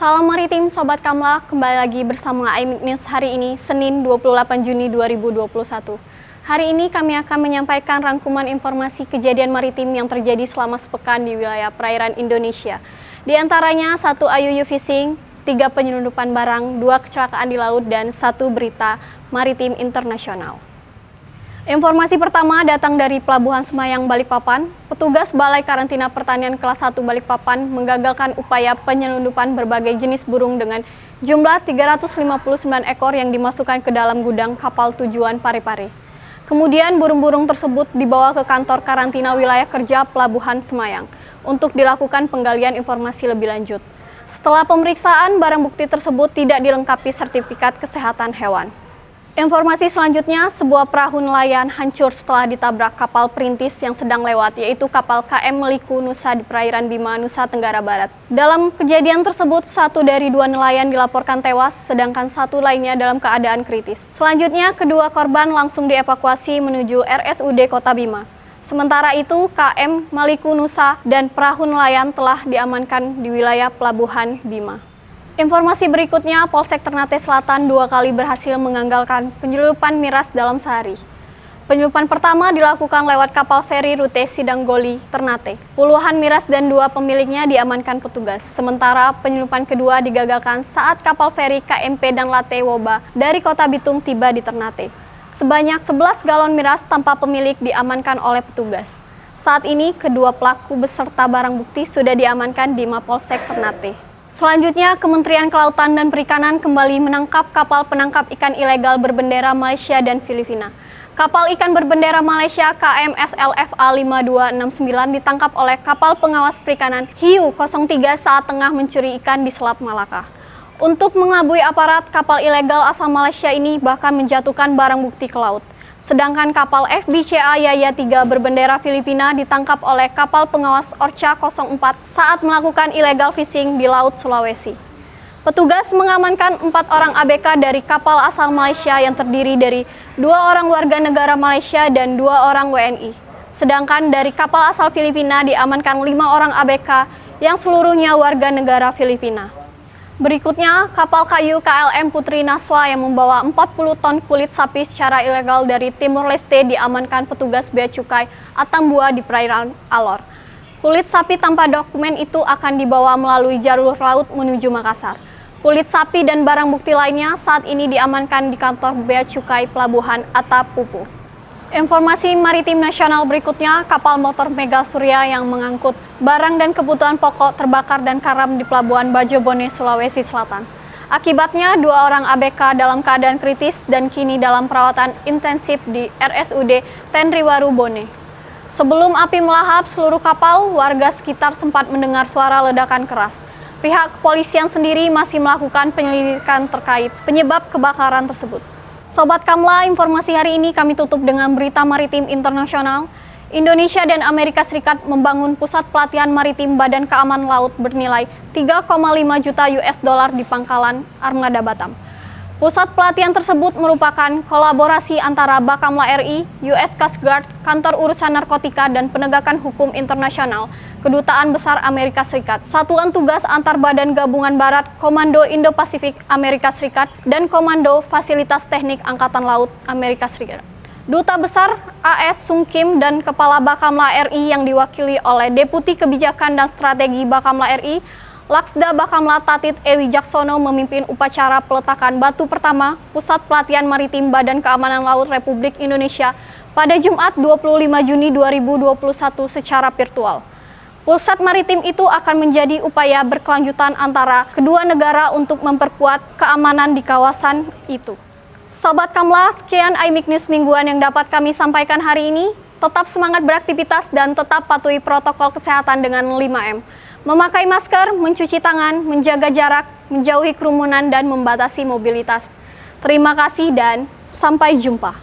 Halo Maritim, Sobat Kamla, kembali lagi bersama AIMIK News hari ini, Senin 28 Juni 2021. Hari ini kami akan menyampaikan rangkuman informasi kejadian maritim yang terjadi selama sepekan di wilayah perairan Indonesia. Di antaranya 1 IUU fishing, 3 penyelundupan barang, 2 kecelakaan di laut, dan 1 berita maritim internasional. Informasi pertama datang dari Pelabuhan Semayang, Balikpapan. Petugas Balai Karantina Pertanian kelas 1 Balikpapan menggagalkan upaya penyelundupan berbagai jenis burung dengan jumlah 359 ekor yang dimasukkan ke dalam gudang kapal tujuan Parepare. Kemudian burung-burung tersebut dibawa ke kantor karantina wilayah kerja Pelabuhan Semayang untuk dilakukan penggalian informasi lebih lanjut. Setelah pemeriksaan, barang bukti tersebut tidak dilengkapi sertifikat kesehatan hewan. Informasi selanjutnya, sebuah perahu nelayan hancur setelah ditabrak kapal perintis yang sedang lewat, yaitu kapal KM Meliku Nusa di perairan Bima, Nusa Tenggara Barat. Dalam kejadian tersebut, 1 dari 2 nelayan dilaporkan tewas, sedangkan 1 lainnya dalam keadaan kritis. Selanjutnya, kedua korban langsung dievakuasi menuju RSUD Kota Bima. Sementara itu, KM Meliku Nusa dan perahu nelayan telah diamankan di wilayah Pelabuhan Bima. Informasi berikutnya, Polsek Ternate Selatan 2 kali berhasil menganggalkan penyelundupan miras dalam sehari. Penyelundupan pertama dilakukan lewat kapal feri rute Sidanggoli, Ternate. Puluhan miras dan 2 pemiliknya diamankan petugas. Sementara penyelundupan kedua digagalkan saat kapal feri KMP dan Latte Woba dari Kota Bitung tiba di Ternate. Sebanyak 11 galon miras tanpa pemilik diamankan oleh petugas. Saat ini, kedua pelaku beserta barang bukti sudah diamankan di Mapolsek Ternate. Selanjutnya, Kementerian Kelautan dan Perikanan kembali menangkap kapal penangkap ikan ilegal berbendera Malaysia dan Filipina. Kapal ikan berbendera Malaysia KM SLFA 5269 ditangkap oleh kapal pengawas perikanan Hiu 03 saat tengah mencuri ikan di Selat Malaka. Untuk mengelabui aparat, kapal ilegal asal Malaysia ini bahkan menjatuhkan barang bukti ke laut. Sedangkan kapal FBCA Yaya 3 berbendera Filipina ditangkap oleh kapal pengawas Orca 04 saat melakukan illegal fishing di Laut Sulawesi. Petugas mengamankan 4 orang ABK dari kapal asal Malaysia yang terdiri dari 2 orang warga negara Malaysia dan 2 orang WNI. Sedangkan dari kapal asal Filipina diamankan 5 orang ABK yang seluruhnya warga negara Filipina. Berikutnya, kapal kayu KLM Putri Naswa yang membawa 40 ton kulit sapi secara ilegal dari Timur Leste diamankan petugas Bea Cukai Atambua di perairan Alor. Kulit sapi tanpa dokumen itu akan dibawa melalui jalur laut menuju Makassar. Kulit sapi dan barang bukti lainnya saat ini diamankan di kantor Bea Cukai Pelabuhan Atapupu. Informasi maritim nasional berikutnya, kapal motor Mega Surya yang mengangkut barang dan kebutuhan pokok terbakar dan karam di Pelabuhan Bajobone, Sulawesi Selatan. Akibatnya, 2 orang ABK dalam keadaan kritis dan kini dalam perawatan intensif di RSUD Tenriwaru Bone. Sebelum api melahap seluruh kapal, warga sekitar sempat mendengar suara ledakan keras. Pihak kepolisian sendiri masih melakukan penyelidikan terkait penyebab kebakaran tersebut. Sobat Kamla, informasi hari ini kami tutup dengan berita maritim internasional. Indonesia dan Amerika Serikat membangun pusat pelatihan maritim Badan Keamanan Laut bernilai 3,5 juta US dollar di Pangkalan Armada Batam. Pusat pelatihan tersebut merupakan kolaborasi antara Bakamla RI, US Coast Guard, Kantor Urusan Narkotika dan Penegakan Hukum Internasional, Kedutaan Besar Amerika Serikat, Satuan Tugas Antar Badan Gabungan Barat, Komando Indo-Pasifik Amerika Serikat, dan Komando Fasilitas Teknik Angkatan Laut Amerika Serikat. Duta Besar AS Sung Kim dan Kepala Bakamla RI yang diwakili oleh Deputi Kebijakan dan Strategi Bakamla RI, Laksda Bakamla Tatit Ewi Jaksono memimpin upacara peletakan batu pertama Pusat Pelatihan Maritim Badan Keamanan Laut Republik Indonesia pada Jumat 25 Juni 2021 secara virtual. Pusat maritim itu akan menjadi upaya berkelanjutan antara kedua negara untuk memperkuat keamanan di kawasan itu. Sobat Kamla, sekian AIMIK News mingguan yang dapat kami sampaikan hari ini. Tetap semangat beraktivitas dan tetap patuhi protokol kesehatan dengan 5M. Memakai masker, mencuci tangan, menjaga jarak, menjauhi kerumunan, dan membatasi mobilitas. Terima kasih dan sampai jumpa.